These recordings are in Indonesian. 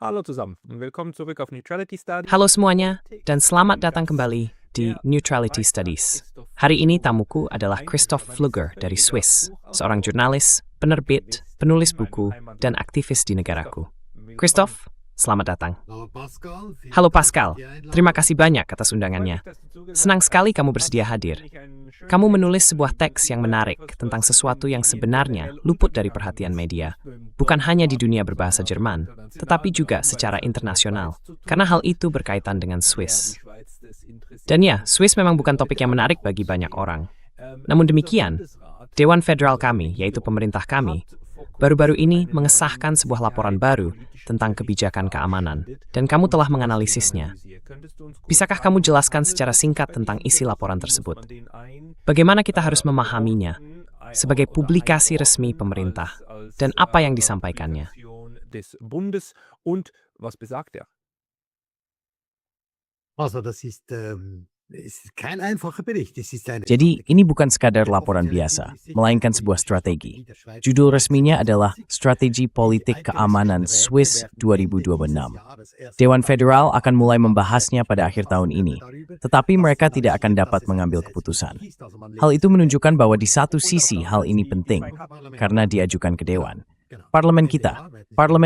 Hallo zusammen und willkommen zurück auf Neutrality Study. Halo semuanya, dan selamat datang kembali di Neutrality Studies. Hari ini tamuku adalah Christoph Pflüger dari Swiss, seorang jurnalis, penerbit, penulis buku, dan aktivis di negaraku. Christoph, selamat datang. Halo Pascal, terima kasih banyak atas undangannya. Senang sekali kamu bersedia hadir. Kamu menulis sebuah teks yang menarik tentang sesuatu yang sebenarnya luput dari perhatian media, bukan hanya di dunia berbahasa Jerman, tetapi juga secara internasional, karena hal itu berkaitan dengan Swiss. Dan ya, Swiss memang bukan topik yang menarik bagi banyak orang. Namun demikian, Dewan Federal kami, yaitu pemerintah kami, baru-baru ini mengesahkan sebuah laporan baru tentang kebijakan keamanan, dan kamu telah menganalisisnya. Bisakah kamu jelaskan secara singkat tentang isi laporan tersebut? Bagaimana kita harus memahaminya sebagai publikasi resmi pemerintah, dan apa yang disampaikannya? Jadi, ini bukan sekadar laporan biasa, melainkan sebuah strategi. Judul resminya adalah Strategi Politik Keamanan Swiss 2026. Dewan Federal akan mulai membahasnya pada akhir tahun ini, tetapi mereka tidak akan dapat mengambil keputusan. Hal itu menunjukkan bahwa di satu sisi hal ini penting, karena diajukan ke Dewan. Parlemen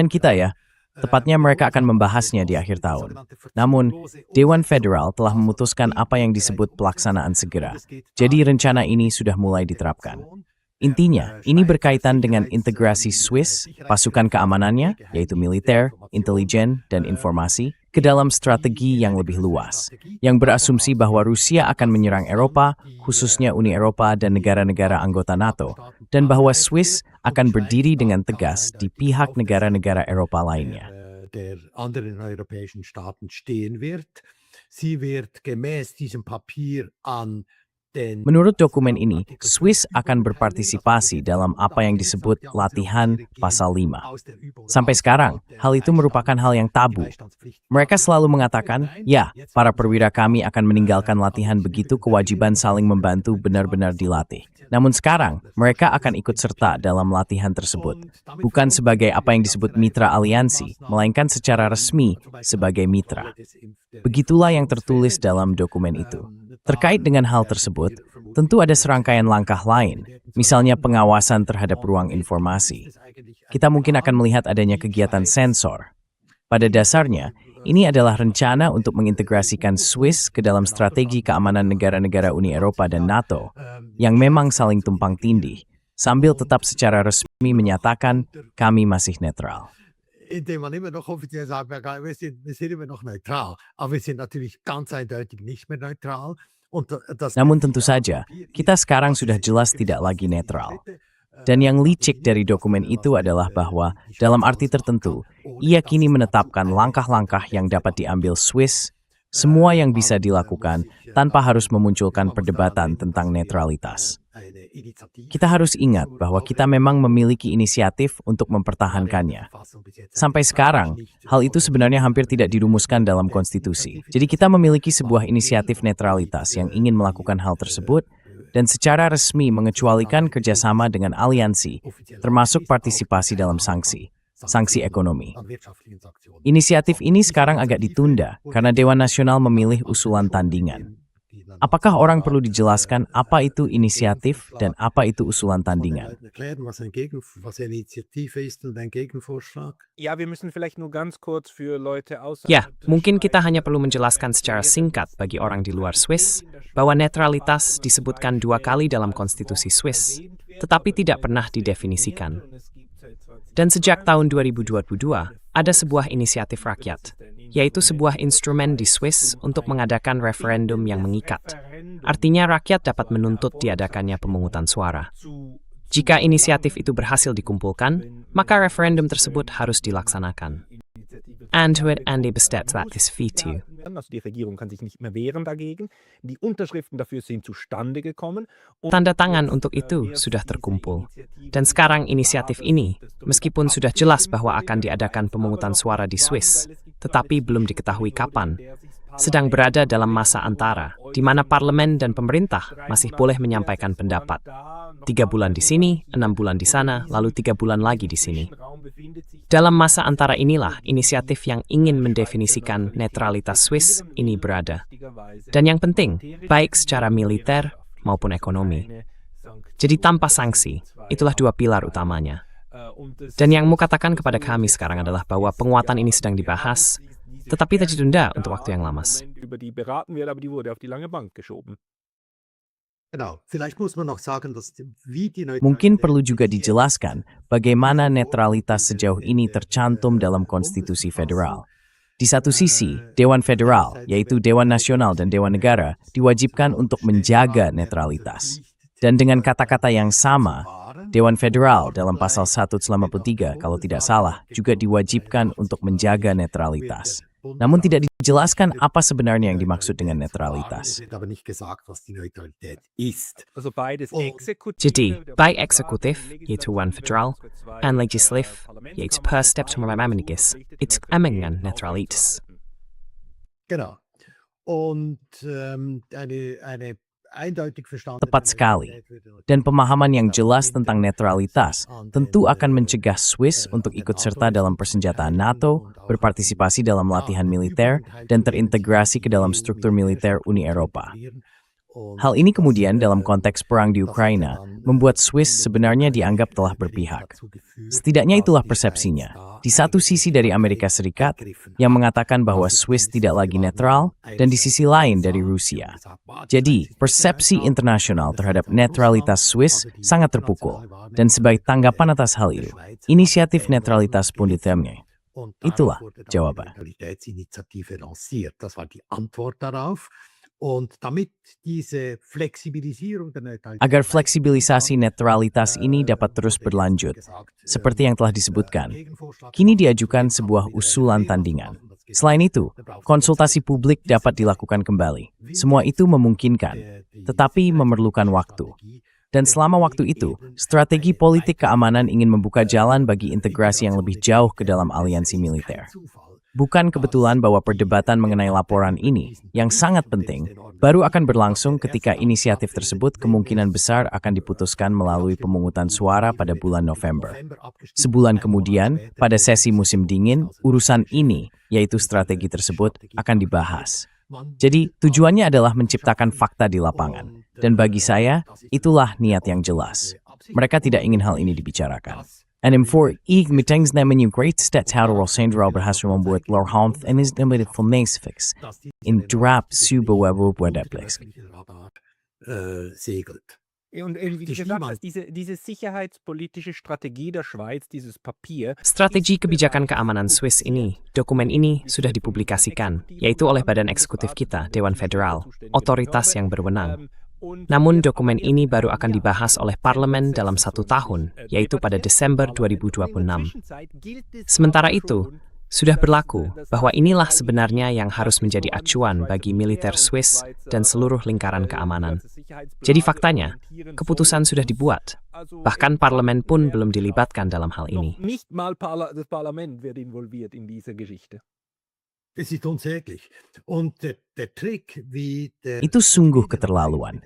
kita ya, tepatnya mereka akan membahasnya di akhir tahun. Namun, Dewan Federal telah memutuskan apa yang disebut pelaksanaan segera. Jadi rencana ini sudah mulai diterapkan. Intinya, ini berkaitan dengan integrasi Swiss, pasukan keamanannya, yaitu militer, intelijen, dan informasi, ke dalam strategi yang lebih luas, yang berasumsi bahwa Rusia akan menyerang Eropa, khususnya Uni Eropa dan negara-negara anggota NATO, dan bahwa Swiss akan berdiri dengan tegas di pihak negara-negara Eropa lainnya. Menurut dokumen ini, Swiss akan berpartisipasi dalam apa yang disebut latihan pasal 5. Sampai sekarang, hal itu merupakan hal yang tabu. Mereka selalu mengatakan, ya, para perwira kami akan meninggalkan latihan begitu kewajiban saling membantu benar-benar dilatih. Namun sekarang, mereka akan ikut serta dalam latihan tersebut. Bukan sebagai apa yang disebut mitra aliansi, melainkan secara resmi sebagai mitra. Begitulah yang tertulis dalam dokumen itu. Terkait dengan hal tersebut, tentu ada serangkaian langkah lain, misalnya pengawasan terhadap ruang informasi. Kita mungkin akan melihat adanya kegiatan sensor. Pada dasarnya, ini adalah rencana untuk mengintegrasikan Swiss ke dalam strategi keamanan negara-negara Uni Eropa dan NATO, yang memang saling tumpang tindih, sambil tetap secara resmi menyatakan kami masih netral. Indem man immer noch offiziell sagt, wir sind immer noch neutral, aber wir sind natürlich ganz eindeutig nicht mehr neutral. Namun tentu saja, kita sekarang sudah jelas tidak lagi netral. Dan yang licik dari dokumen itu adalah bahwa, dalam arti tertentu, ia kini menetapkan langkah-langkah yang dapat diambil Swiss, semua yang bisa dilakukan tanpa harus memunculkan perdebatan tentang netralitas. Kita harus ingat bahwa kita memang memiliki inisiatif untuk mempertahankannya. Sampai sekarang, hal itu sebenarnya hampir tidak dirumuskan dalam konstitusi. Jadi kita memiliki sebuah inisiatif netralitas yang ingin melakukan hal tersebut dan secara resmi mengecualikan kerjasama dengan aliansi, termasuk partisipasi dalam sanksi ekonomi. Inisiatif ini sekarang agak ditunda karena Dewan Nasional memilih usulan tandingan. Apakah orang perlu dijelaskan apa itu inisiatif dan apa itu usulan tandingan? Ya, mungkin kita hanya perlu menjelaskan secara singkat bagi orang di luar Swiss bahwa netralitas disebutkan 2 kali dalam konstitusi Swiss, tetapi tidak pernah didefinisikan. Dan sejak tahun 2022, ada sebuah inisiatif rakyat, yaitu sebuah instrumen di Swiss untuk mengadakan referendum yang mengikat. Artinya rakyat dapat menuntut diadakannya pemungutan suara. Jika inisiatif itu berhasil dikumpulkan, maka referendum tersebut harus dilaksanakan. And with Andy Bestet that this veto. Die Regierung kann sich nicht mehr wehren dagegen. Die Unterschriften dafür sind zustande gekommen. Tanda tangan untuk itu sudah terkumpul. Dan sekarang inisiatif ini, meskipun sudah jelas bahwa akan diadakan pemungutan suara di Swiss, tetapi belum diketahui kapan, sedang berada dalam masa antara, di mana parlemen dan pemerintah masih boleh menyampaikan pendapat. 3 bulan di sini, 6 bulan di sana, lalu 3 bulan lagi di sini. Dalam masa antara inilah inisiatif yang ingin mendefinisikan netralitas Swiss ini berada. Dan yang penting, baik secara militer maupun ekonomi. Jadi tanpa sanksi, itulah 2 pilar utamanya. Dan yang mau katakan kepada kami sekarang adalah bahwa penguatan ini sedang dibahas, tetapi tertunda untuk waktu yang lama. Mungkin perlu juga dijelaskan bagaimana netralitas sejauh ini tercantum dalam konstitusi federal. Di satu sisi, Dewan Federal, yaitu Dewan Nasional dan Dewan Negara, diwajibkan untuk menjaga netralitas. Dan dengan kata-kata yang sama, Dewan Federal dalam pasal 193, kalau tidak salah, juga diwajibkan untuk menjaga netralitas. Namun tidak dijelaskan apa sebenarnya yang dimaksud dengan netralitas. Jadi, baik eksekutif, yaitu Dewan Federal, dan legislatif, yaitu per step Memmenigis, itu dengan netralitas. Genau. Und Tepat sekali. Dan pemahaman yang jelas tentang netralitas tentu akan mencegah Swiss untuk ikut serta dalam persenjataan NATO, berpartisipasi dalam latihan militer, dan terintegrasi ke dalam struktur militer Uni Eropa. Hal ini kemudian dalam konteks perang di Ukraina membuat Swiss sebenarnya dianggap telah berpihak. Setidaknya itulah persepsinya. Di satu sisi dari Amerika Serikat yang mengatakan bahwa Swiss tidak lagi netral dan di sisi lain dari Rusia. Jadi, persepsi internasional terhadap netralitas Swiss sangat terpukul. Dan sebagai tanggapan atas hal itu, inisiatif netralitas pun ditemui. Itulah jawaban. Agar fleksibilisasi netralitas ini dapat terus berlanjut, seperti yang telah disebutkan, kini diajukan sebuah usulan tandingan. Selain itu, konsultasi publik dapat dilakukan kembali. Semua itu memungkinkan, tetapi memerlukan waktu. Dan selama waktu itu, strategi politik keamanan ingin membuka jalan bagi integrasi yang lebih jauh ke dalam aliansi militer. Bukan kebetulan bahwa perdebatan mengenai laporan ini, yang sangat penting, baru akan berlangsung ketika inisiatif tersebut kemungkinan besar akan diputuskan melalui pemungutan suara pada bulan November. Sebulan kemudian, pada sesi musim dingin, urusan ini, yaitu strategi tersebut, akan dibahas. Jadi, tujuannya adalah menciptakan fakta di lapangan. Dan bagi saya, itulah niat yang jelas. Mereka tidak ingin hal ini dibicarakan. For meeting great stats how to Rosendra berhasil membuat Lorhamth and his limited fix in drap subawabu buadaplex. Und wie gesagt, diese sicherheitspolitische Strategie der Schweiz, dieses Papier. Strategi kebijakan keamanan Swiss ini, dokumen ini sudah dipublikasikan, yaitu oleh badan eksekutif kita, Dewan Federal, otoritas yang berwenang. Namun dokumen ini baru akan dibahas oleh parlemen dalam 1 tahun, yaitu pada Desember 2026. Sementara itu, sudah berlaku bahwa inilah sebenarnya yang harus menjadi acuan bagi militer Swiss dan seluruh lingkaran keamanan. Jadi faktanya, keputusan sudah dibuat. Bahkan parlemen pun belum dilibatkan dalam hal ini. Nicht mal das Parlament wird involviert in diese Geschichte. Itu sungguh keterlaluan.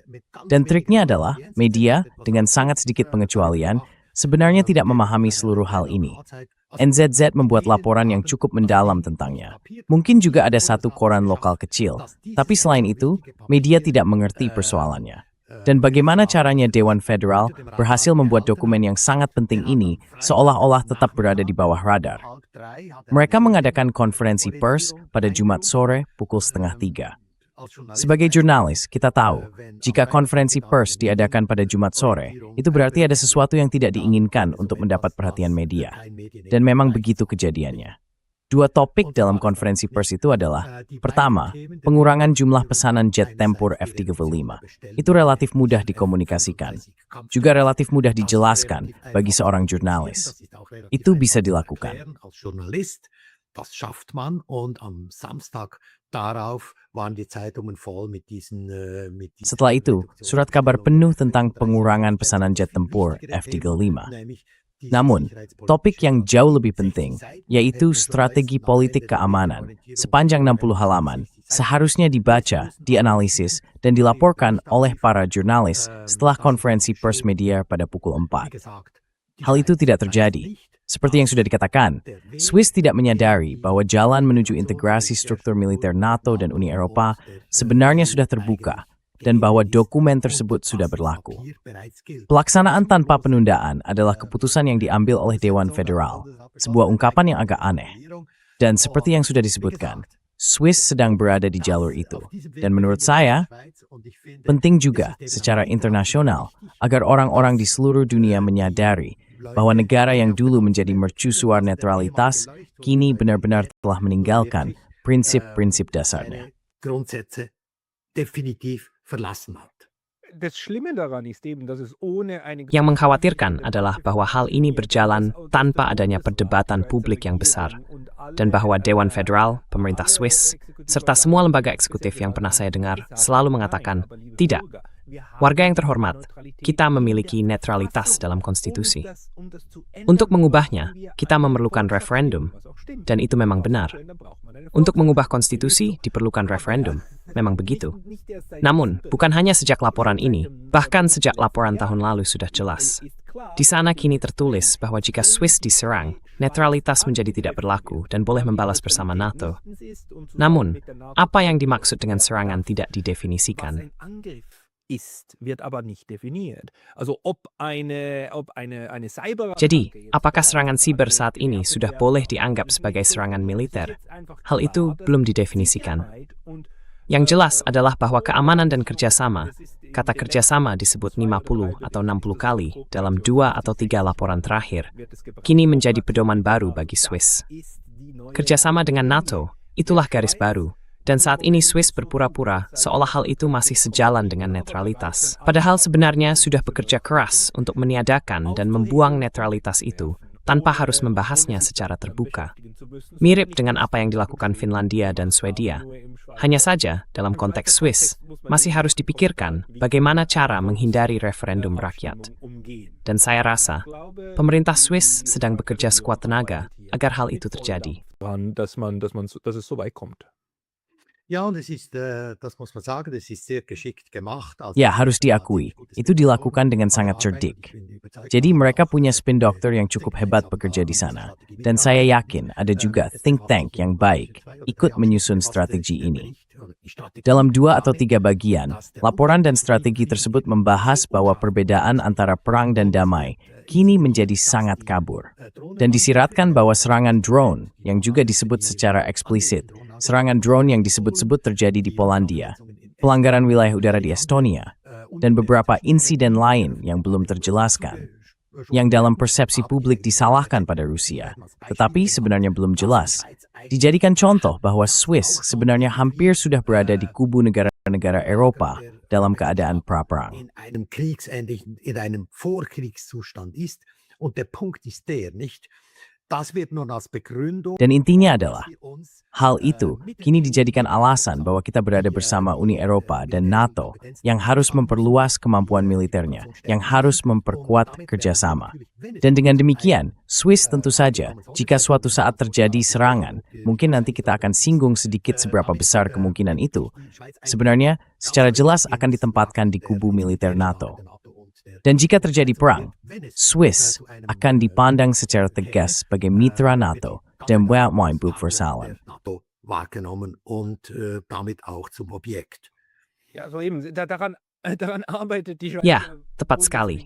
Dan triknya adalah media dengan sangat sedikit pengecualian sebenarnya tidak memahami seluruh hal ini. NZZ membuat laporan yang cukup mendalam tentangnya. Mungkin juga ada satu koran lokal kecil, tapi selain itu, media tidak mengerti persoalannya. Dan bagaimana caranya Dewan Federal berhasil membuat dokumen yang sangat penting ini seolah-olah tetap berada di bawah radar. Mereka mengadakan konferensi pers pada Jumat sore pukul 2:30. Sebagai jurnalis, kita tahu, jika konferensi pers diadakan pada Jumat sore, itu berarti ada sesuatu yang tidak diinginkan untuk mendapat perhatian media. Dan memang begitu kejadiannya. 2 topik dalam konferensi pers itu adalah, pertama, pengurangan jumlah pesanan jet tempur F-35. Itu relatif mudah dikomunikasikan. Juga relatif mudah dijelaskan bagi seorang jurnalis. Itu bisa dilakukan. Das schafft man und am Samstag darauf waren die Zeitungen voll mit diesen Setelah itu, surat kabar penuh tentang pengurangan pesanan jet tempur F-35. Namun, topik yang jauh lebih penting, yaitu strategi politik keamanan, sepanjang 60 halaman, seharusnya dibaca, dianalisis, dan dilaporkan oleh para jurnalis setelah konferensi pers media pada pukul 4. Hal itu tidak terjadi. Seperti yang sudah dikatakan, Swiss tidak menyadari bahwa jalan menuju integrasi struktur militer NATO dan Uni Eropa sebenarnya sudah terbuka dan bahwa dokumen tersebut sudah berlaku. Pelaksanaan tanpa penundaan adalah keputusan yang diambil oleh Dewan Federal, sebuah ungkapan yang agak aneh. Dan seperti yang sudah disebutkan, Swiss sedang berada di jalur itu. Dan menurut saya, penting juga secara internasional agar orang-orang di seluruh dunia menyadari bahwa negara yang dulu menjadi mercusuar netralitas kini benar-benar telah meninggalkan prinsip-prinsip dasarnya. Yang mengkhawatirkan adalah bahwa hal ini berjalan tanpa adanya perdebatan publik yang besar, dan bahwa Dewan Federal, pemerintah Swiss, serta semua lembaga eksekutif yang pernah saya dengar selalu mengatakan, tidak. Warga yang terhormat, kita memiliki netralitas dalam konstitusi. Untuk mengubahnya, kita memerlukan referendum, dan itu memang benar. Untuk mengubah konstitusi, diperlukan referendum. Memang begitu. Namun, bukan hanya sejak laporan ini, bahkan sejak laporan tahun lalu sudah jelas. Di sana kini tertulis bahwa jika Swiss diserang, netralitas menjadi tidak berlaku dan boleh membalas bersama NATO. Namun, apa yang dimaksud dengan serangan tidak didefinisikan. Jadi, apakah serangan siber saat ini sudah boleh dianggap sebagai serangan militer? Hal itu belum didefinisikan. Yang jelas adalah bahwa keamanan dan kerjasama, kata kerjasama disebut 50 atau 60 kali dalam 2 atau 3 laporan terakhir, kini menjadi pedoman baru bagi Swiss. Kerjasama dengan NATO, itulah garis baru. Dan saat ini Swiss berpura-pura seolah hal itu masih sejalan dengan netralitas. Padahal sebenarnya sudah bekerja keras untuk meniadakan dan membuang netralitas itu tanpa harus membahasnya secara terbuka. Mirip dengan apa yang dilakukan Finlandia dan Swedia. Hanya saja, dalam konteks Swiss, masih harus dipikirkan bagaimana cara menghindari referendum rakyat. Dan saya rasa, pemerintah Swiss sedang bekerja sekuat tenaga agar hal itu terjadi. Ya, harus diakui, itu dilakukan dengan sangat cerdik. Jadi mereka punya spin doctor yang cukup hebat bekerja di sana. Dan saya yakin ada juga think tank yang baik ikut menyusun strategi ini. Dalam 2 atau 3 bagian, laporan dan strategi tersebut membahas bahwa perbedaan antara perang dan damai kini menjadi sangat kabur. Dan disiratkan bahwa serangan drone yang juga disebut secara eksplisit, serangan drone yang disebut-sebut terjadi di Polandia, pelanggaran wilayah udara di Estonia, dan beberapa insiden lain yang belum terjelaskan, yang dalam persepsi publik disalahkan pada Rusia, tetapi sebenarnya belum jelas, dijadikan contoh bahwa Swiss sebenarnya hampir sudah berada di kubu negara-negara Eropa dalam keadaan pra-perang. Dan intinya adalah, hal itu kini dijadikan alasan bahwa kita berada bersama Uni Eropa dan NATO yang harus memperluas kemampuan militernya, yang harus memperkuat kerjasama. Dan dengan demikian, Swiss tentu saja, jika suatu saat terjadi serangan, mungkin nanti kita akan singgung sedikit seberapa besar kemungkinan itu, sebenarnya secara jelas akan ditempatkan di kubu militer NATO. Dan jika terjadi perang, Swiss akan dipandang secara tegas sebagai mitra NATO dan Weltmeinbuch Versailles. Ya, tepat sekali.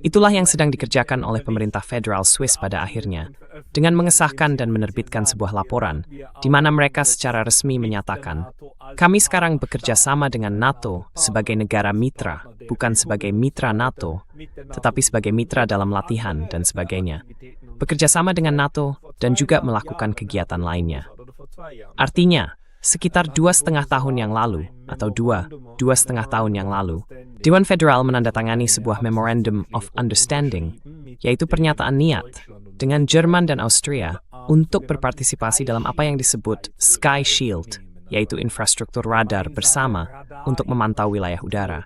Itulah yang sedang dikerjakan oleh pemerintah federal Swiss pada akhirnya, dengan mengesahkan dan menerbitkan sebuah laporan, di mana mereka secara resmi menyatakan, kami sekarang bekerja sama dengan NATO sebagai negara mitra, bukan sebagai mitra NATO, tetapi sebagai mitra dalam latihan dan sebagainya. Bekerja sama dengan NATO dan juga melakukan kegiatan lainnya. Artinya, sekitar 2,5 tahun yang lalu, atau 2,5 tahun yang lalu, Dewan Federal menandatangani sebuah Memorandum of Understanding, yaitu pernyataan niat, dengan Jerman dan Austria untuk berpartisipasi dalam apa yang disebut Sky Shield, yaitu infrastruktur radar bersama untuk memantau wilayah udara.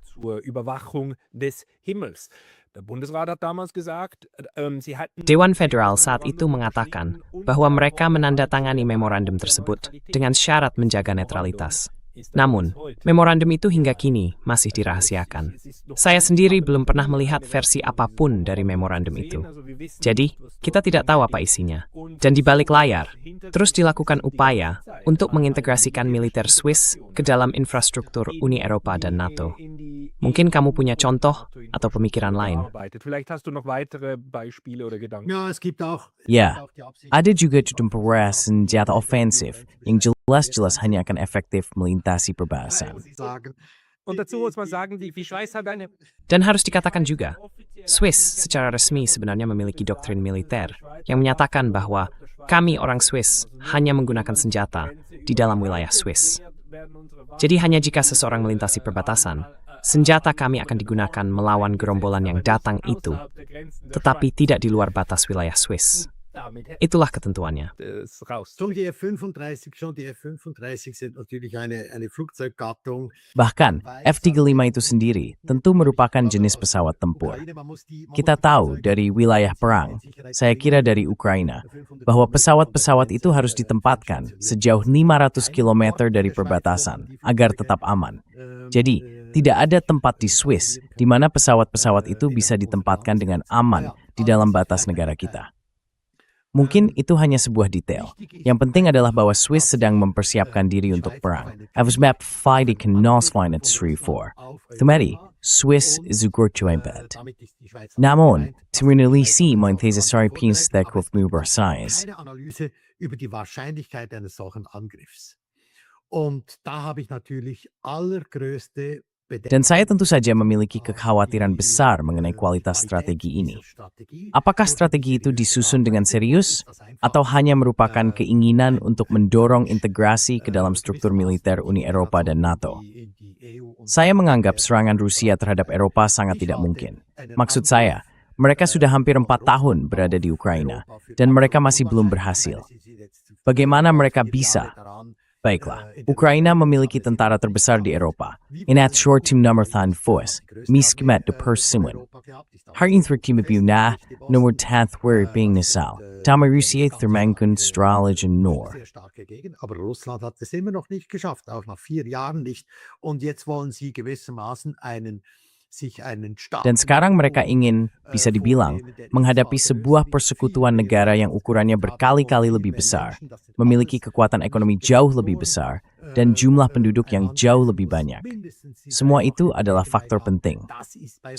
Dewan Federal saat itu mengatakan bahwa mereka menandatangani memorandum tersebut dengan syarat menjaga netralitas. Namun, memorandum itu hingga kini masih dirahasiakan. Saya sendiri belum pernah melihat versi apapun dari memorandum itu. Jadi, kita tidak tahu apa isinya. Dan di balik layar, terus dilakukan upaya untuk mengintegrasikan militer Swiss ke dalam infrastruktur Uni Eropa dan NATO. Mungkin kamu punya contoh atau pemikiran lain. Ya, ada juga temperas senjata ofensif yang jelas-jelas hanya akan efektif melintasi perbatasan. Dan harus dikatakan juga, Swiss secara resmi sebenarnya memiliki doktrin militer yang menyatakan bahwa kami orang Swiss hanya menggunakan senjata di dalam wilayah Swiss. Jadi hanya jika seseorang melintasi perbatasan, senjata kami akan digunakan melawan gerombolan yang datang itu, tetapi tidak di luar batas wilayah Swiss. Itulah ketentuannya. Bahkan, F-35 itu sendiri tentu merupakan jenis pesawat tempur. Kita tahu dari wilayah perang, saya kira dari Ukraina, bahwa pesawat-pesawat itu harus ditempatkan sejauh 500 km dari perbatasan agar tetap aman. Jadi, tidak ada tempat di Swiss di mana pesawat-pesawat itu bisa ditempatkan dengan aman di dalam batas negara kita. Mungkin itu hanya sebuah detail. Yang penting adalah bahwa Swiss sedang mempersiapkan diri untuk perang. Avsmap fighting knauswein at 3-4. Thumeri, Swiss is Gurtuembed. Namun, Timinalisi Montesasari Pinstek with Mubarsais. Eine Analyse über die Wahrscheinlichkeit eines solchen Angriffs. Und da habe ich natürlich allergrößte Dan saya tentu saja memiliki kekhawatiran besar mengenai kualitas strategi ini. Apakah strategi itu disusun dengan serius, atau hanya merupakan keinginan untuk mendorong integrasi ke dalam struktur militer Uni Eropa dan NATO? Saya menganggap serangan Rusia terhadap Eropa sangat tidak mungkin. Maksud saya, mereka sudah hampir 4 tahun berada di Ukraina, dan mereka masih belum berhasil. Bagaimana mereka bisa? Baiklah, Ukraina memiliki tentara terbesar di Eropa. Inat short team number than force, miskimat de persimmon. Harin thirkimabu na, nomor tath where being nasal. Tama Rusia thermangun stralagen nor. Aber Russland hat es immer noch nicht geschafft, auch nach 4 Jahren nicht. Und jetzt wollen sie gewissermaßen Dan sekarang mereka ingin, bisa dibilang, menghadapi sebuah persekutuan negara yang ukurannya berkali-kali lebih besar, memiliki kekuatan ekonomi jauh lebih besar, dan jumlah penduduk yang jauh lebih banyak. Semua itu adalah faktor penting.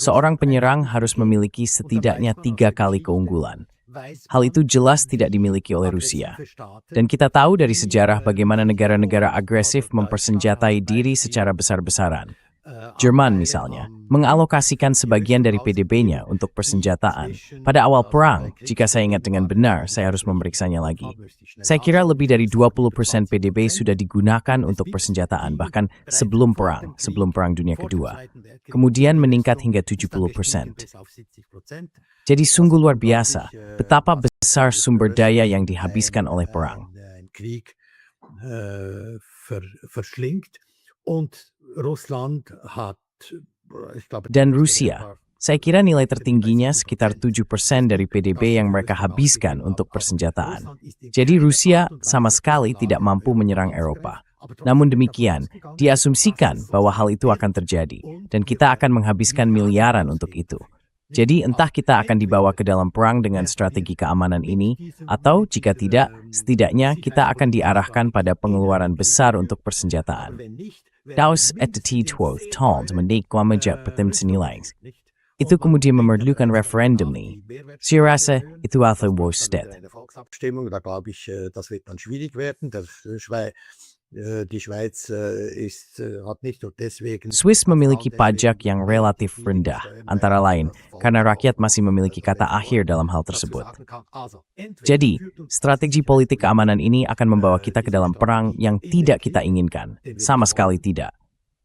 Seorang penyerang harus memiliki setidaknya 3 kali keunggulan. Hal itu jelas tidak dimiliki oleh Rusia. Dan kita tahu dari sejarah bagaimana negara-negara agresif mempersenjatai diri secara besar-besaran. Jerman misalnya, mengalokasikan sebagian dari PDB-nya untuk persenjataan. Pada awal perang, jika saya ingat dengan benar, saya harus memeriksanya lagi. Saya kira lebih dari 20% PDB sudah digunakan untuk persenjataan, bahkan sebelum Perang Dunia Kedua. Kemudian meningkat hingga 70%. Jadi sungguh luar biasa, betapa besar sumber daya yang dihabiskan oleh perang. Dan Rusia, saya kira nilai tertingginya sekitar 7% dari PDB yang mereka habiskan untuk persenjataan. Jadi Rusia sama sekali tidak mampu menyerang Eropa. Namun demikian, diasumsikan bahwa hal itu akan terjadi, dan kita akan menghabiskan miliaran untuk itu. Jadi entah kita akan dibawa ke dalam perang dengan strategi keamanan ini, atau jika tidak, setidaknya kita akan diarahkan pada pengeluaran besar untuk persenjataan. Daus et T12 told mendik kwamajak pertemsenilais. Itu kemudian memerlukan referendum nih. Saya rasa itu atau worsted. Da glaube ich, das wird dann schwierig werden. Die Schweiz hat nicht nur deswegen. Swiss memiliki pajak yang relatif rendah, antara lain karena rakyat masih memiliki kata akhir dalam hal tersebut. Jadi, strategi politik keamanan ini akan membawa kita ke dalam perang yang tidak kita inginkan, sama sekali tidak.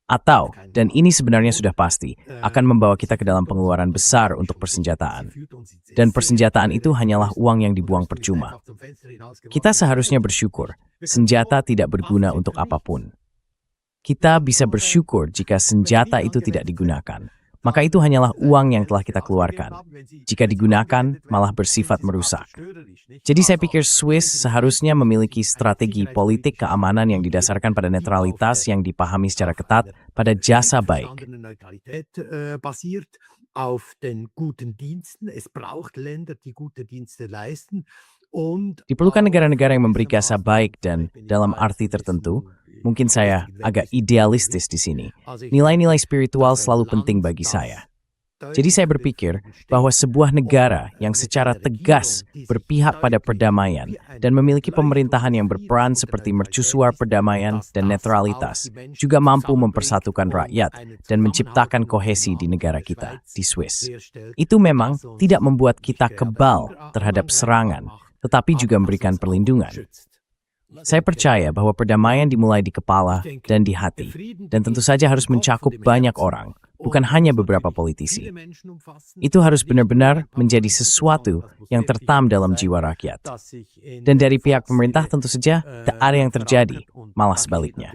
Atau, dan ini sebenarnya sudah pasti, akan membawa kita ke dalam pengeluaran besar untuk persenjataan. Dan persenjataan itu hanyalah uang yang dibuang percuma. Kita seharusnya bersyukur, senjata tidak berguna untuk apapun. Kita bisa bersyukur jika senjata itu tidak digunakan. maka itu hanyalah uang yang telah kita keluarkan. Jika digunakan, malah bersifat merusak. Jadi saya pikir Swiss seharusnya memiliki strategi politik keamanan yang didasarkan pada netralitas yang dipahami secara ketat pada jasa baik. Diperlukan negara-negara yang memberi jasa baik dan dalam arti tertentu, mungkin saya agak idealistis di sini. Nilai-nilai spiritual selalu penting bagi saya. Jadi saya berpikir bahwa sebuah negara yang secara tegas berpihak pada perdamaian dan memiliki pemerintahan yang berperan seperti mercusuar perdamaian dan netralitas juga mampu mempersatukan rakyat dan menciptakan kohesi di negara kita, di Swiss. Itu memang tidak membuat kita kebal terhadap serangan, tetapi juga memberikan perlindungan. Saya percaya bahwa perdamaian dimulai di kepala dan di hati, dan tentu saja harus mencakup banyak orang, bukan hanya beberapa politisi. Itu harus benar-benar menjadi sesuatu yang tertanam dalam jiwa rakyat. Dan dari pihak pemerintah tentu saja tak ada yang terjadi, malah sebaliknya.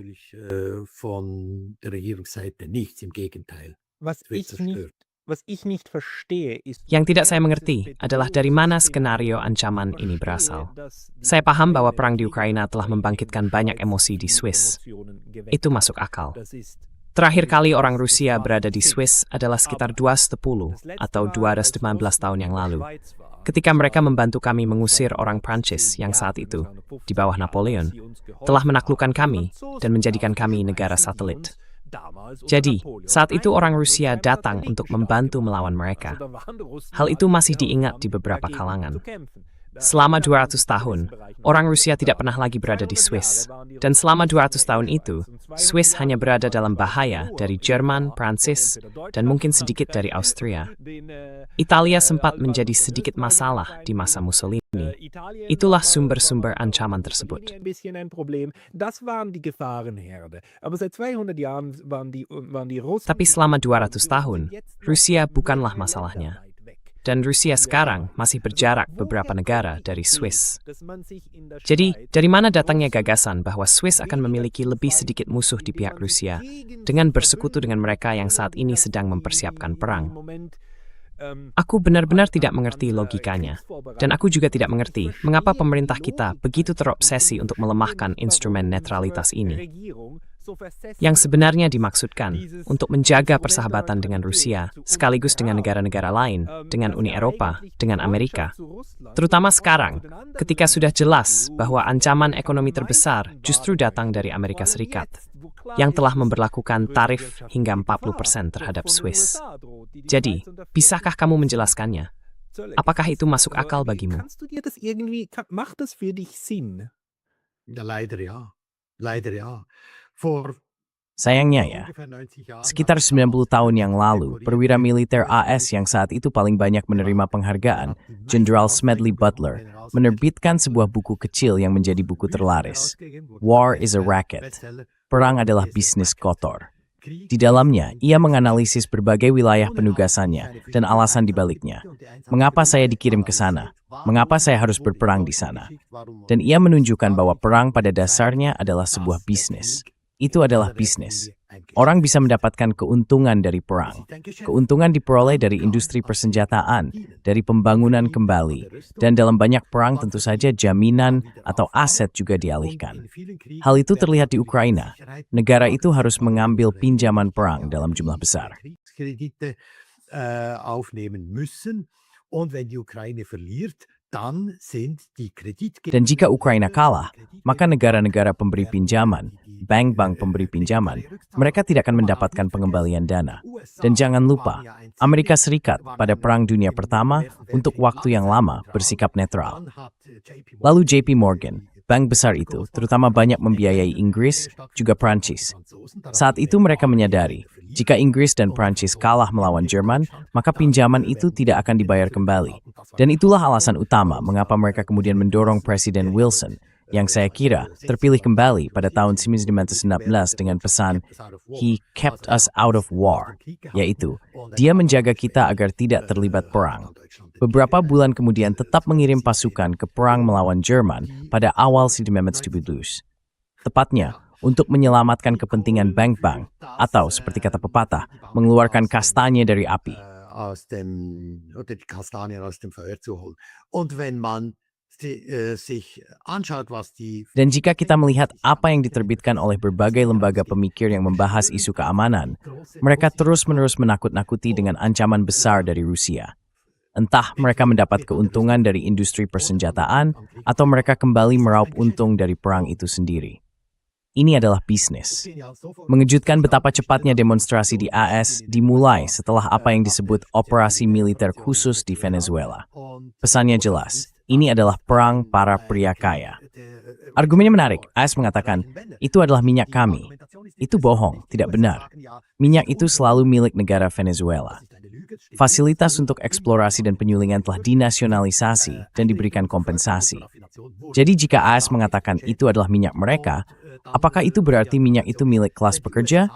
Yang tidak saya mengerti adalah dari mana skenario ancaman ini berasal. Saya paham bahwa perang di Ukraina telah membangkitkan banyak emosi di Swiss. Itu masuk akal. Terakhir kali orang Rusia berada di Swiss adalah sekitar 210 atau 215 tahun yang lalu, ketika mereka membantu kami mengusir orang Prancis yang saat itu, di bawah Napoleon, telah menaklukkan kami dan menjadikan kami negara satelit. Jadi, saat itu orang Rusia datang untuk membantu melawan mereka. Hal itu masih diingat di beberapa kalangan. Selama 200 tahun, orang Rusia tidak pernah lagi berada di Swiss. Dan selama 200 tahun itu, Swiss hanya berada dalam bahaya dari Jerman, Prancis, dan mungkin sedikit dari Austria. Italia sempat menjadi sedikit masalah di masa Mussolini. Itulah sumber-sumber ancaman tersebut. Tapi selama 200 tahun, Rusia bukanlah masalahnya. Dan Rusia sekarang masih berjarak beberapa negara dari Swiss. Jadi, dari mana datangnya gagasan bahwa Swiss akan memiliki lebih sedikit musuh di pihak Rusia dengan bersekutu dengan mereka yang saat ini sedang mempersiapkan perang? Aku benar-benar tidak mengerti logikanya. Dan aku juga tidak mengerti mengapa pemerintah kita begitu terobsesi untuk melemahkan instrumen netralitas ini. Yang sebenarnya dimaksudkan untuk menjaga persahabatan dengan Rusia, sekaligus dengan negara-negara lain, dengan Uni Eropa, dengan Amerika. Terutama sekarang, ketika sudah jelas bahwa ancaman ekonomi terbesar justru datang dari Amerika Serikat, yang telah memberlakukan tarif hingga 40% terhadap Swiss. Jadi, bisakah kamu menjelaskannya? Apakah itu masuk akal bagimu? Sayangnya ya, sekitar 90 tahun yang lalu, perwira militer AS yang saat itu paling banyak menerima penghargaan, General Smedley Butler, menerbitkan sebuah buku kecil yang menjadi buku terlaris. War is a Racket. Perang adalah bisnis kotor. Di dalamnya, ia menganalisis berbagai wilayah penugasannya dan alasan dibaliknya. Mengapa saya dikirim ke sana? Mengapa saya harus berperang di sana? Dan ia menunjukkan bahwa perang pada dasarnya adalah sebuah bisnis. Itu adalah bisnis. Orang bisa mendapatkan keuntungan dari perang. Keuntungan diperoleh dari industri persenjataan, dari pembangunan kembali, dan dalam banyak perang tentu saja jaminan atau aset juga dialihkan. Hal itu terlihat di Ukraina. Negara itu harus mengambil pinjaman perang dalam jumlah besar. Dan jika Ukraina kalah, maka negara-negara pemberi pinjaman, bank-bank pemberi pinjaman, mereka tidak akan mendapatkan pengembalian dana. Dan jangan lupa, Amerika Serikat pada Perang Dunia Pertama untuk waktu yang lama bersikap netral. Lalu JP Morgan, bank besar itu, terutama banyak membiayai Inggris, juga Prancis. Saat itu mereka menyadari, jika Inggris dan Prancis kalah melawan Jerman, maka pinjaman itu tidak akan dibayar kembali. Dan itulah alasan utama mengapa mereka kemudian mendorong Presiden Wilson, yang saya kira terpilih kembali pada tahun 1919 dengan pesan "He kept us out of war", yaitu dia menjaga kita agar tidak terlibat perang. Beberapa bulan kemudian tetap mengirim pasukan ke perang melawan Jerman pada awal Sudetenlandstudie. Tepatnya, untuk menyelamatkan kepentingan bank-bank, atau seperti kata pepatah, mengeluarkan kastanye dari api. Oder die Kastanien aus dem Feuer zu holen. Und wenn man sich anschaut, was die Dan jika kita melihat apa yang diterbitkan oleh berbagai lembaga pemikir yang membahas isu keamanan, mereka terus-menerus menakut-nakuti dengan ancaman besar dari Rusia. Entah mereka mendapat keuntungan dari industri persenjataan, atau mereka kembali meraup untung dari perang itu sendiri. Ini adalah bisnis. Mengejutkan betapa cepatnya demonstrasi di AS dimulai setelah apa yang disebut operasi militer khusus di Venezuela. Pesannya jelas, ini adalah perang para pria kaya. Argumennya menarik. AS mengatakan, itu adalah minyak kami. Itu bohong, tidak benar. Minyak itu selalu milik negara Venezuela. Fasilitas untuk eksplorasi dan penyulingan telah dinasionalisasi dan diberikan kompensasi. Jadi jika AS mengatakan itu adalah minyak mereka, apakah itu berarti minyak itu milik kelas pekerja?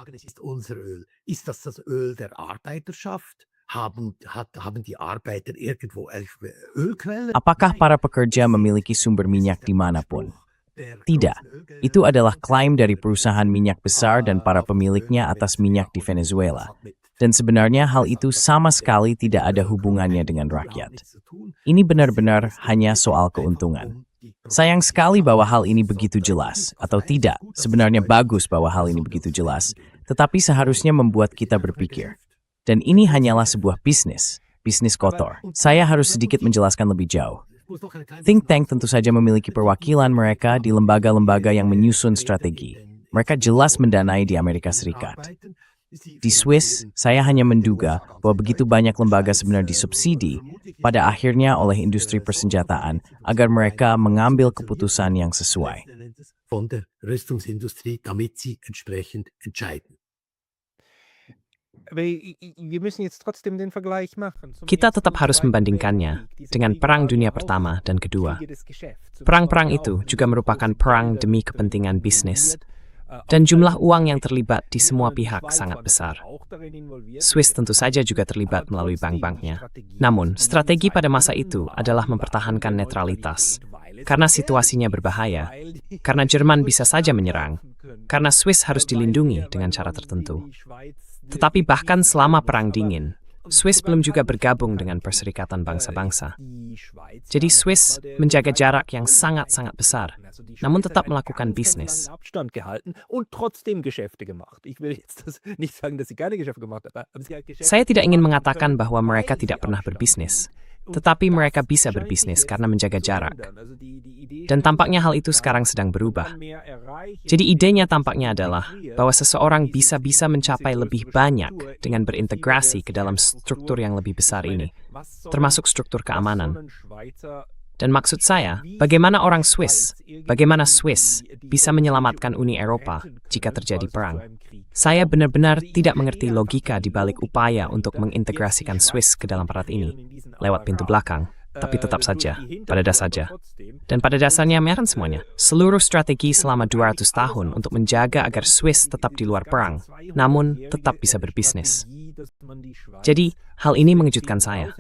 Apakah para pekerja memiliki sumber minyak dimanapun? Tidak. Itu adalah klaim dari perusahaan minyak besar dan para pemiliknya atas minyak di Venezuela. Dan sebenarnya hal itu sama sekali tidak ada hubungannya dengan rakyat. Ini benar-benar hanya soal keuntungan. Sayang sekali bahwa hal ini begitu jelas, atau tidak, sebenarnya bagus bahwa hal ini begitu jelas, tetapi seharusnya membuat kita berpikir. Dan ini hanyalah sebuah bisnis kotor. Saya harus sedikit menjelaskan lebih jauh. Think tank tentu saja memiliki perwakilan mereka di lembaga-lembaga yang menyusun strategi. Mereka jelas mendanai di Amerika Serikat. Di Swiss, saya hanya menduga bahwa begitu banyak lembaga sebenarnya disubsidi pada akhirnya oleh industri persenjataan agar mereka mengambil keputusan yang sesuai. Kita tetap harus membandingkannya dengan Perang Dunia Pertama dan Kedua. Perang-perang itu juga merupakan perang demi kepentingan bisnis, dan jumlah uang yang terlibat di semua pihak sangat besar. Swiss tentu saja juga terlibat melalui bank-banknya. Namun, strategi pada masa itu adalah mempertahankan netralitas. Karena situasinya berbahaya, karena Jerman bisa saja menyerang, karena Swiss harus dilindungi dengan cara tertentu. Tetapi bahkan selama Perang Dingin, Swiss belum juga bergabung dengan Perserikatan Bangsa-Bangsa. Jadi Swiss menjaga jarak yang sangat-sangat besar, namun tetap melakukan bisnis. Saya tidak ingin mengatakan bahwa mereka tidak pernah berbisnis, tetapi mereka bisa berbisnis karena menjaga jarak. Dan tampaknya hal itu sekarang sedang berubah. Jadi idenya tampaknya adalah bahwa seseorang bisa mencapai lebih banyak dengan berintegrasi ke dalam struktur yang lebih besar ini, termasuk struktur keamanan. Dan maksud saya, bagaimana Swiss bisa menyelamatkan Uni Eropa jika terjadi perang? Saya benar-benar tidak mengerti logika di balik upaya untuk mengintegrasikan Swiss ke dalam perang ini lewat pintu belakang, tapi tetap saja, pada dasarnya. Dan pada dasarnya mereka semuanya, seluruh strategi selama 200 tahun untuk menjaga agar Swiss tetap di luar perang, namun tetap bisa berbisnis. Jadi, hal ini mengejutkan saya.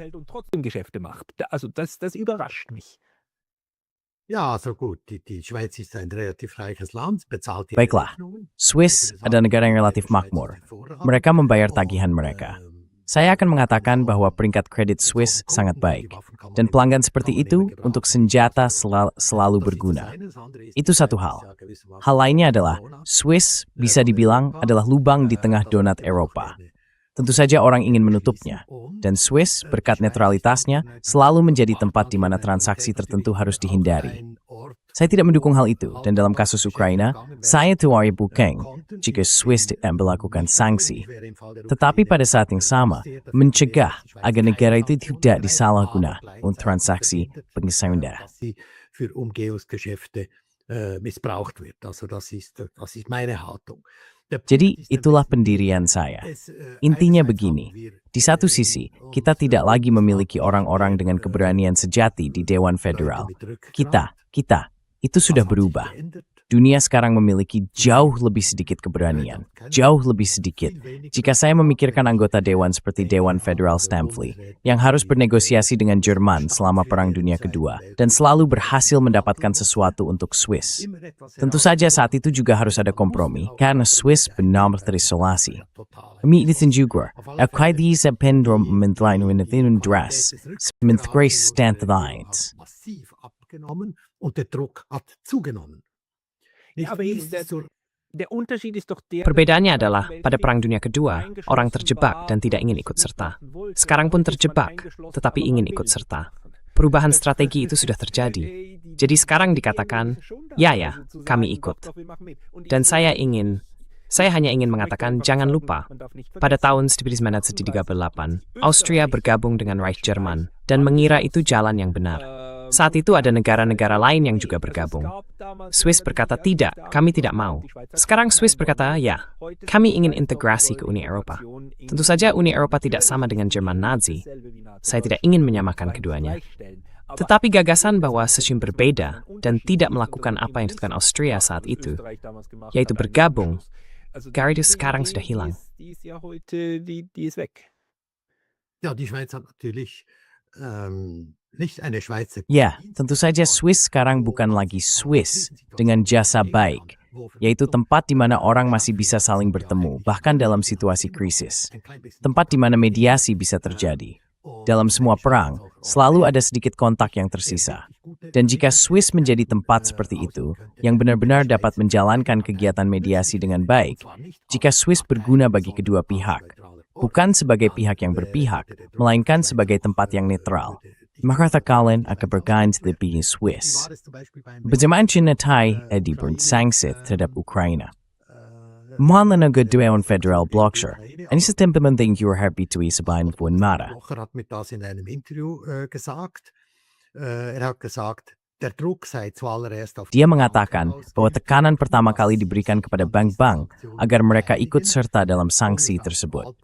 Baiklah, Swiss adalah negara yang relatif makmur. Mereka membayar tagihan mereka. Saya akan mengatakan bahwa peringkat kredit Swiss sangat baik, dan pelanggan seperti itu untuk senjata selalu berguna. Itu satu hal. Hal lainnya adalah, Swiss bisa dibilang adalah lubang di tengah donat Eropa. Tentu saja orang ingin menutupnya, dan Swiss berkat netralitasnya selalu menjadi tempat di mana transaksi tertentu harus dihindari. Saya tidak mendukung hal itu, dan dalam kasus Ukraina, saya tuari bukeng jika Swiss tidak melakukan sanksi. Tetapi pada saat yang sama, mencegah agar negara itu tidak disalahguna untuk transaksi pengesahan darah. Jadi itulah pendirian saya. Intinya begini, di satu sisi, kita tidak lagi memiliki orang-orang dengan keberanian sejati di Dewan Federal. Kita, itu sudah berubah. Dunia sekarang memiliki jauh lebih sedikit keberanian, jauh lebih sedikit. Jika saya memikirkan anggota Dewan seperti Dewan Federal Stamfli, yang harus bernegosiasi dengan Jerman selama Perang Dunia Kedua, dan selalu berhasil mendapatkan sesuatu untuk Swiss. Tentu saja saat itu juga harus ada kompromi, karena Swiss benar-benar terisolasi. Menitin juga, aku diese Pendrum mentlain in dress, mit Grace stand lines. Und der Druck hat zugenommen. Perbedaannya adalah, pada Perang Dunia Kedua, orang terjebak dan tidak ingin ikut serta. Sekarang pun terjebak, tetapi ingin ikut serta. Perubahan strategi itu sudah terjadi. Jadi sekarang dikatakan, ya, kami ikut. Dan saya hanya ingin mengatakan, jangan lupa, pada tahun 1938, Austria bergabung dengan Reich Jerman dan mengira itu jalan yang benar. Saat itu ada negara-negara lain yang juga bergabung. Swiss berkata tidak, kami tidak mau. Sekarang Swiss berkata ya, kami ingin integrasi ke Uni Eropa. Tentu saja Uni Eropa tidak sama dengan Jerman Nazi. Saya tidak ingin menyamakan keduanya. Tetapi gagasan bahwa sesum berbeda dan tidak melakukan apa yang dilakukan Austria saat itu, yaitu bergabung, itu sekarang sudah hilang. Ja, die Schweiz hat natürlich Ya, tentu saja Swiss sekarang bukan lagi Swiss dengan jasa baik, yaitu tempat di mana orang masih bisa saling bertemu, bahkan dalam situasi krisis. Tempat di mana mediasi bisa terjadi. Dalam semua perang, selalu ada sedikit kontak yang tersisa. Dan jika Swiss menjadi tempat seperti itu, yang benar-benar dapat menjalankan kegiatan mediasi dengan baik, jika Swiss berguna bagi kedua pihak, bukan sebagai pihak yang berpihak, melainkan sebagai tempat yang netral, maka kalian akan berganti lebih Swiss. Bersamaan China Thai diberi sanksi terhadap Ukraina. Mohon ke Dewan Federal Blocher. Ini sistem penting yang harus sebagai pun mara. Blocher hat mir das in einem Interview gesagt. Hat gesagt, der Druck sei zuallererst auf Dia mengatakan bahwa tekanan pertama kali diberikan kepada bank-bank agar mereka ikut serta dalam sanksi tersebut.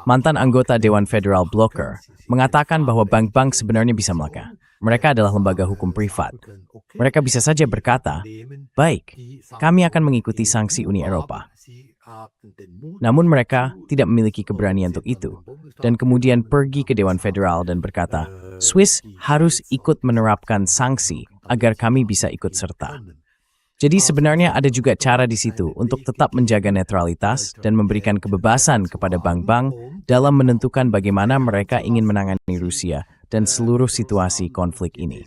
Mantan anggota Dewan Federal Blocher mengatakan bahwa bank-bank sebenarnya bisa melakukan. Mereka adalah lembaga hukum privat. Mereka bisa saja berkata, baik, kami akan mengikuti sanksi Uni Eropa. Namun mereka tidak memiliki keberanian untuk itu, dan kemudian pergi ke Dewan Federal dan berkata, Swiss harus ikut menerapkan sanksi agar kami bisa ikut serta. Jadi sebenarnya ada juga cara di situ untuk tetap menjaga netralitas dan memberikan kebebasan kepada bank-bank dalam menentukan bagaimana mereka ingin menangani Rusia dan seluruh situasi konflik ini.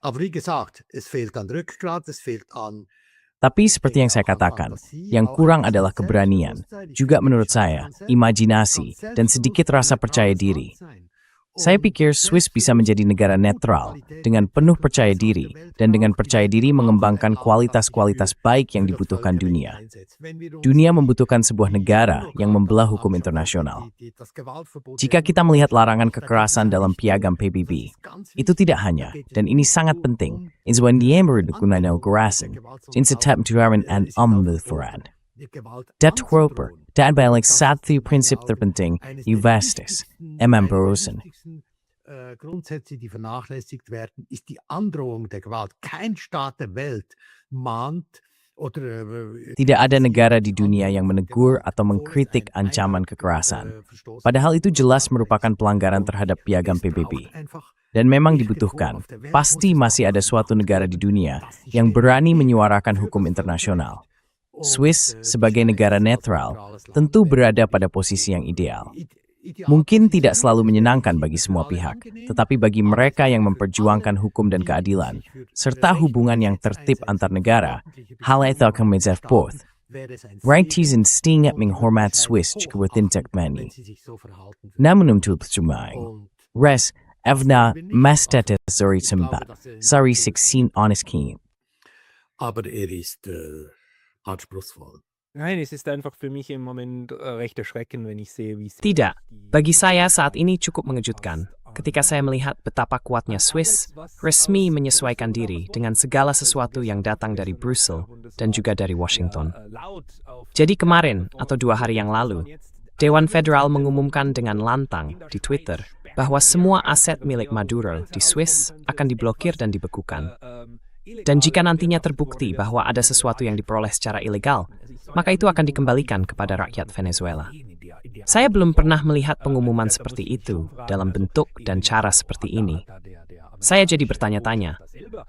Aber wie gesagt, es fehlt an Rückgrat, es fehlt an. Tapi seperti yang saya katakan, yang kurang adalah keberanian, juga menurut saya, imajinasi, dan sedikit rasa percaya diri. Saya pikir Swiss bisa menjadi negara netral, dengan penuh percaya diri, dan dengan percaya diri mengembangkan kualitas-kualitas baik yang dibutuhkan dunia. Dunia membutuhkan sebuah negara yang membelah hukum internasional. Jika kita melihat larangan kekerasan dalam piagam PBB, itu tidak hanya, dan ini sangat penting, Dat Roper, dan balik satu prinsip terpenting, Justice, berurusan. Grundsätze, die vernachlässigt werden, ist die Androhung der Gewalt. Kein Staat der Welt mahnt oder Tidak ada negara di dunia yang menegur atau mengkritik ancaman kekerasan. Padahal itu jelas merupakan pelanggaran terhadap piagam PBB. Dan memang dibutuhkan. Pasti masih ada suatu negara di dunia yang berani menyuarakan hukum internasional. Swiss sebagai negara netral tentu berada pada posisi yang ideal. Mungkin tidak selalu menyenangkan bagi semua pihak, tetapi bagi mereka yang memperjuangkan hukum dan keadilan, serta hubungan yang tertib antar negara, hal itu akan menjadi poth. Righties stingat menghormat Swiss jika bertindak mani. Namun untuk percuma, res evna mastete zori sembat, sari 16 honest keen. Aber ist anspruchsvoll. Nein, es ist einfach für mich im Moment recht erschreckend, wenn ich sehe, wie sie. Tidak, bagi saya saat ini cukup mengejutkan. Ketika saya melihat betapa kuatnya Swiss, resmi menyesuaikan diri dengan segala sesuatu yang datang dari Brussel dan juga dari Washington. Jadi kemarin, atau 2 hari yang lalu, Dewan Federal mengumumkan dengan lantang di Twitter bahwa semua aset milik Maduro di Swiss akan diblokir dan dibekukan. Dan jika nantinya terbukti bahwa ada sesuatu yang diperoleh secara ilegal, maka itu akan dikembalikan kepada rakyat Venezuela. Saya belum pernah melihat pengumuman seperti itu dalam bentuk dan cara seperti ini. Saya jadi bertanya-tanya,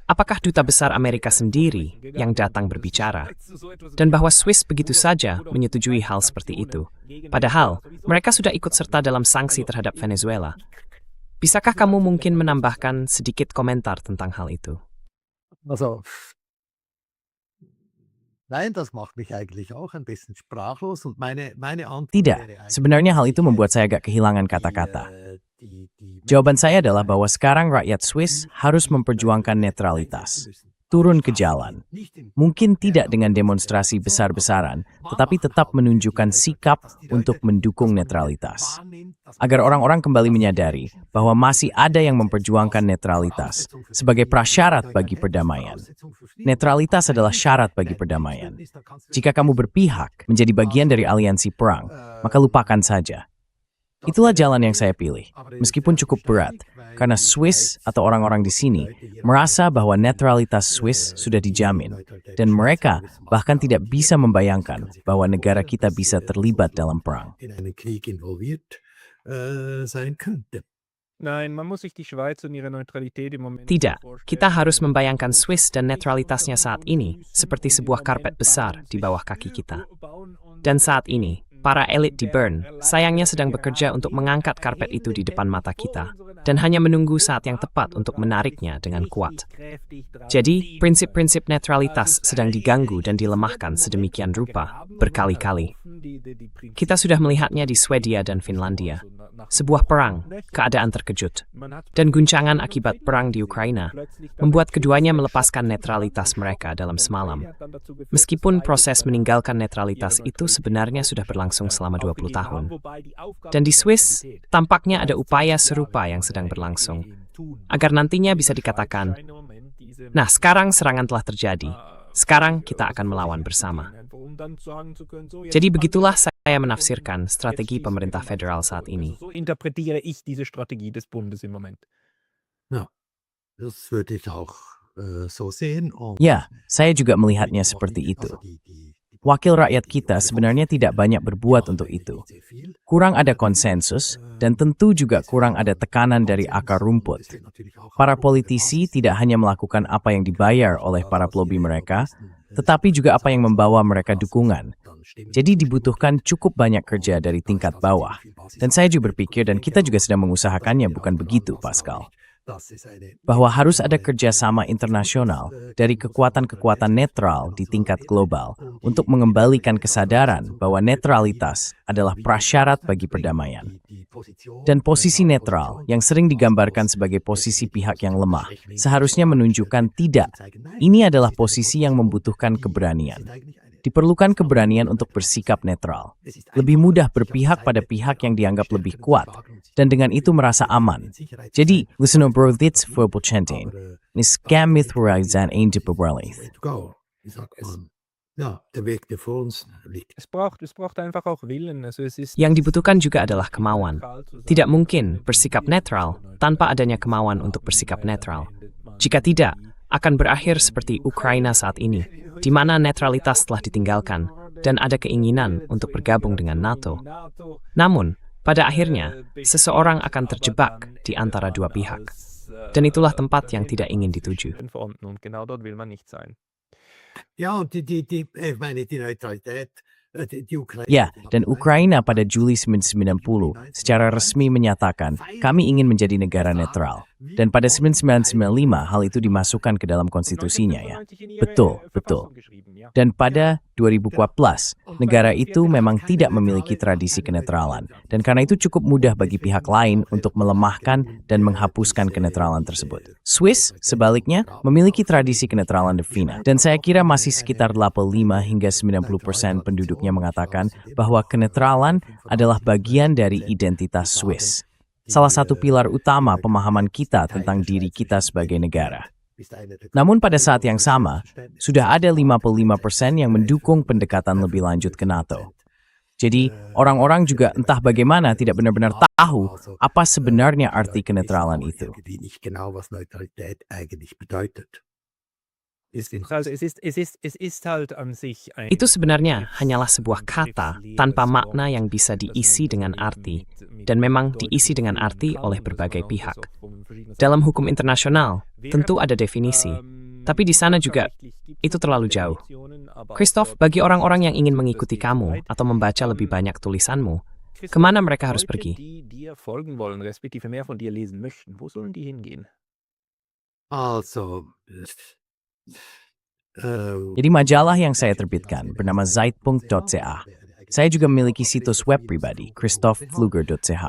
apakah Duta Besar Amerika sendiri yang datang berbicara? Dan bahwa Swiss begitu saja menyetujui hal seperti itu. Padahal, mereka sudah ikut serta dalam sanksi terhadap Venezuela. Bisakah kamu mungkin menambahkan sedikit komentar tentang hal itu? Also, nein, das macht mich eigentlich auch ein bisschen sprachlos und meine Antwort Tidak, wäre eigentlich, sebenarnya hal itu membuat saya agak kehilangan kata-kata. die Jawaban saya adalah bahwa sekarang rakyat Swiss harus memperjuangkan netralitas. Turun ke jalan. Mungkin tidak dengan demonstrasi besar-besaran, tetapi tetap menunjukkan sikap untuk mendukung netralitas. Agar orang-orang kembali menyadari bahwa masih ada yang memperjuangkan netralitas sebagai prasyarat bagi perdamaian. Netralitas adalah syarat bagi perdamaian. Jika kamu berpihak menjadi bagian dari aliansi perang, maka lupakan saja. Itulah jalan yang saya pilih, meskipun cukup berat, karena Swiss atau orang-orang di sini merasa bahwa netralitas Swiss sudah dijamin, dan mereka bahkan tidak bisa membayangkan bahwa negara kita bisa terlibat dalam perang. in einen Krieg involviert sein könnte. Nein, man muss sich die Schweiz und ihre Neutralität im Moment Tidak, so vorstellen. kita harus membayangkan Swiss dan netralitasnya saat ini seperti sebuah karpet besar di bawah kaki kita. Dan saat ini, para elit di Bern sayangnya sedang bekerja untuk mengangkat karpet itu di depan mata kita dan hanya menunggu saat yang tepat untuk menariknya dengan kuat. Jadi, prinsip-prinsip netralitas sedang diganggu dan dilemahkan sedemikian rupa berkali-kali. Kita sudah melihatnya di Swedia dan Finlandia. Sebuah perang, keadaan terkejut, dan guncangan akibat perang di Ukraina membuat keduanya melepaskan netralitas mereka dalam semalam. Meskipun proses meninggalkan netralitas itu sebenarnya sudah berlangsung selama 20 tahun. Dan di Swiss, tampaknya ada upaya serupa yang sedang berlangsung, agar nantinya bisa dikatakan, nah sekarang serangan telah terjadi, sekarang kita akan melawan bersama. Jadi begitulah saya menafsirkan strategi pemerintah federal saat ini. So interpretiere ich diese Strategie des Bundes im Moment. Das würde ich auch so sehen. Und Ya, saya juga melihatnya seperti itu. Wakil rakyat kita sebenarnya tidak banyak berbuat untuk itu. Kurang ada konsensus, dan tentu juga kurang ada tekanan dari akar rumput. Para politisi tidak hanya melakukan apa yang dibayar oleh para pelobi mereka, tetapi juga apa yang membawa mereka dukungan. Jadi dibutuhkan cukup banyak kerja dari tingkat bawah. Dan saya juga berpikir, dan kita juga sedang mengusahakannya, bukan begitu, Pascal? Bahwa harus ada kerjasama internasional dari kekuatan-kekuatan netral di tingkat global untuk mengembalikan kesadaran bahwa netralitas adalah prasyarat bagi perdamaian. Dan posisi netral yang sering digambarkan sebagai posisi pihak yang lemah seharusnya menunjukkan tidak. Ini adalah posisi yang membutuhkan keberanian. Diperlukan keberanian untuk bersikap netral. Lebih mudah berpihak pada pihak yang dianggap lebih kuat, dan dengan itu merasa aman. Jadi, Luciano Broditz Vorbelchentin, ni scam mythhorizan ein de bewerligt. Ja, der Weg, der vor uns liegt. Es braucht einfach auch Willen. Also es ist Yang dibutuhkan juga adalah kemauan. Tidak mungkin bersikap netral tanpa adanya kemauan untuk bersikap netral. Jika tidak, akan berakhir seperti Ukraina saat ini, di mana netralitas telah ditinggalkan dan ada keinginan untuk bergabung dengan NATO. Namun, pada akhirnya, seseorang akan terjebak di antara dua pihak. Dan itulah tempat yang tidak ingin dituju. Fronten und genau dort will man nicht sein. Ja, und ich meine, die Neutralität, die Ukraine. Ya, dan Ukraina pada Juli 1990 secara resmi menyatakan, kami ingin menjadi negara netral. Dan pada 1995 hal itu dimasukkan ke dalam konstitusinya ya. Betul, betul. Dan pada 2014, negara itu memang tidak memiliki tradisi kenetralan. Dan karena itu cukup mudah bagi pihak lain untuk melemahkan dan menghapuskan kenetralan tersebut. Swiss, sebaliknya, memiliki tradisi kenetralan defina. Dan saya kira masih sekitar 85 hingga 90% penduduknya mengatakan bahwa kenetralan adalah bagian dari identitas Swiss. Salah satu pilar utama pemahaman kita tentang diri kita sebagai negara. Namun pada saat yang sama, sudah ada 55% yang mendukung pendekatan lebih lanjut ke NATO. Jadi, orang-orang juga entah bagaimana tidak benar-benar tahu apa sebenarnya arti kenetralan itu. Die nicht genau, was Neutralität eigentlich bedeutet. Also es ist halt an sich ein Itu sebenarnya hanyalah sebuah kata tanpa makna yang bisa diisi dengan arti, dan memang diisi dengan arti oleh berbagai pihak. Dalam hukum internasional, tentu ada definisi, tapi di sana juga itu terlalu jauh. Christoph, bagi orang-orang yang ingin mengikuti kamu atau membaca lebih banyak tulisanmu, kemana mereka harus pergi? Die dir folgen wollen, respektive mehr von dir lesen möchten, wo sollen die hingehen? Also, Jadi majalah yang saya terbitkan bernama Zeitpunkt.ch. Saya juga memiliki situs web pribadi, christophfluger.ch.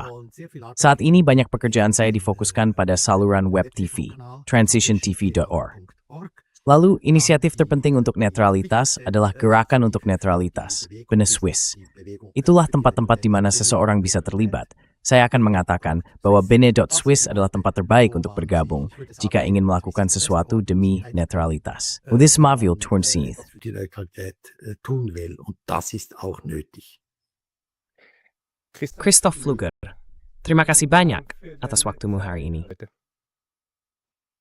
Saat ini banyak pekerjaan saya difokuskan pada saluran web TV, transitiontv.org. Lalu, inisiatif terpenting untuk netralitas adalah Gerakan untuk Netralitas, Bene Swiss. Itulah tempat-tempat di mana seseorang bisa terlibat. Saya akan mengatakan bahwa Bene.Swiss adalah tempat terbaik untuk bergabung jika ingin melakukan sesuatu demi netralitas. Und das mag wir tun sehen. die Neutralität tun will. Und das ist auch nötig. Christoph Fluger, terima kasih banyak atas waktumu hari ini.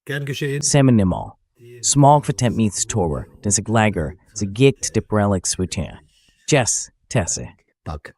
Gern geschehen. Sehr minimal. Smag vertempt meets Torwer, den sig lager, sig gikt de brelix switern. Jess, Tesse. Danke.